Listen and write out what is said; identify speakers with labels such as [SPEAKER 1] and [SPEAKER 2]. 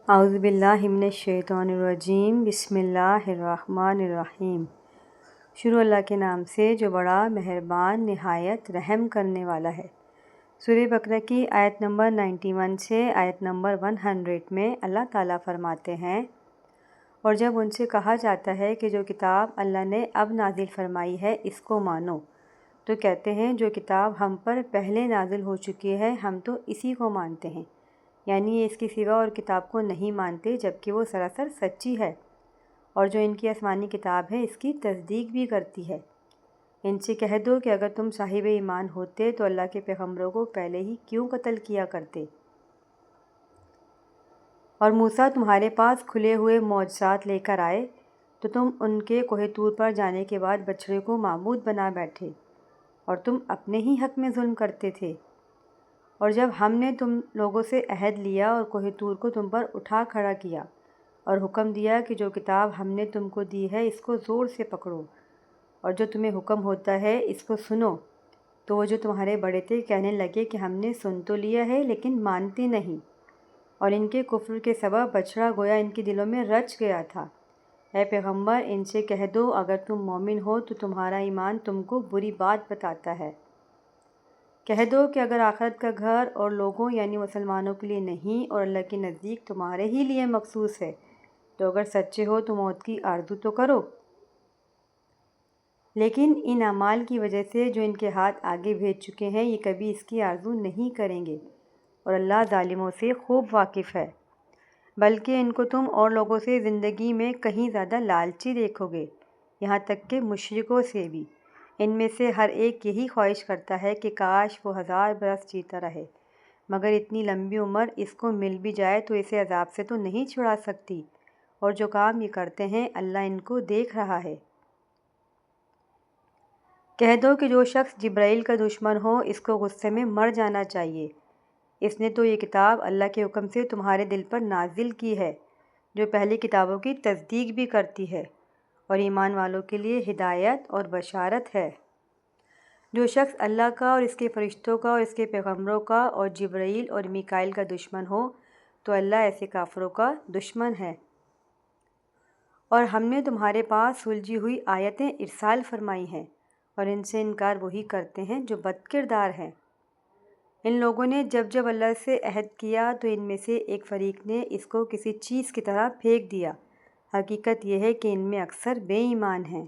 [SPEAKER 1] اعوذ باللہ من الشیطان الرجیم، بسم اللہ الرحمن الرحیم۔ شروع اللہ کے نام سے جو بڑا مہربان نہایت رحم کرنے والا ہے۔ سورہ بقرہ کی آیت نمبر 91 سے آیت نمبر 100 میں اللہ تعالیٰ فرماتے ہیں، اور جب ان سے کہا جاتا ہے کہ جو کتاب اللہ نے اب نازل فرمائی ہے اس کو مانو، تو کہتے ہیں جو کتاب ہم پر پہلے نازل ہو چکی ہے ہم تو اسی کو مانتے ہیں، یعنی یہ اس کے سوا اور کتاب کو نہیں مانتے جبکہ وہ سراسر سچی ہے، اور جو ان کی آسمانی کتاب ہے اس کی تصدیق بھی کرتی ہے۔ ان سے کہہ دو کہ اگر تم صاحب ایمان ہوتے تو اللہ کے پیغمبروں کو پہلے ہی کیوں قتل کیا کرتے، اور موسیٰ تمہارے پاس کھلے ہوئے معجزات لے کر آئے تو تم ان کے کوہ طور پر جانے کے بعد بچڑے کو معبود بنا بیٹھے، اور تم اپنے ہی حق میں ظلم کرتے تھے۔ اور جب ہم نے تم لوگوں سے عہد لیا اور کوہ طور کو تم پر اٹھا کھڑا کیا اور حکم دیا کہ جو کتاب ہم نے تم کو دی ہے اس کو زور سے پکڑو، اور جو تمہیں حکم ہوتا ہے اس کو سنو، تو وہ جو تمہارے بڑے تھے کہنے لگے کہ ہم نے سن تو لیا ہے لیکن مانتے نہیں، اور ان کے کفر کے سبب بچڑا گویا ان کے دلوں میں رچ گیا تھا۔ اے پیغمبر ان سے کہہ دو اگر تم مومن ہو تو تمہارا ایمان تم کو بری بات بتاتا ہے۔ کہہ دو کہ اگر آخرت کا گھر اور لوگوں یعنی مسلمانوں کے لیے نہیں اور اللہ کے نزدیک تمہارے ہی لیے مخصوص ہے، تو اگر سچے ہو تو موت کی آرزو تو کرو، لیکن ان اعمال کی وجہ سے جو ان کے ہاتھ آگے بھیج چکے ہیں یہ کبھی اس کی آرزو نہیں کریں گے، اور اللہ ظالموں سے خوب واقف ہے۔ بلکہ ان کو تم اور لوگوں سے زندگی میں کہیں زیادہ لالچی دیکھو گے، یہاں تک کہ مشرکوں سے بھی۔ ان میں سے ہر ایک یہی خواہش کرتا ہے کہ کاش وہ 1000 برس جیتا رہے، مگر اتنی لمبی عمر اس کو مل بھی جائے تو اسے عذاب سے تو نہیں چھڑا سکتی، اور جو کام یہ کرتے ہیں اللہ ان کو دیکھ رہا ہے۔ کہہ دو کہ جو شخص جبرائیل کا دشمن ہو اس کو غصے میں مر جانا چاہیے، اس نے تو یہ کتاب اللہ کے حکم سے تمہارے دل پر نازل کی ہے جو پہلی کتابوں کی تصدیق بھی کرتی ہے، اور ایمان والوں کے لیے ہدایت اور بشارت ہے۔ جو شخص اللہ کا اور اس کے فرشتوں کا اور اس کے پیغمبروں کا اور جبرائیل اور میکائیل کا دشمن ہو تو اللہ ایسے کافروں کا دشمن ہے۔ اور ہم نے تمہارے پاس سلجھی ہوئی آیتیں ارسال فرمائی ہیں، اور ان سے انکار وہی کرتے ہیں جو بد کردار ہیں۔ ان لوگوں نے جب اللہ سے عہد کیا تو ان میں سے ایک فریق نے اس کو کسی چیز کی طرح پھینک دیا، حقیقت یہ ہے کہ ان میں اکثر بے ایمان ہیں۔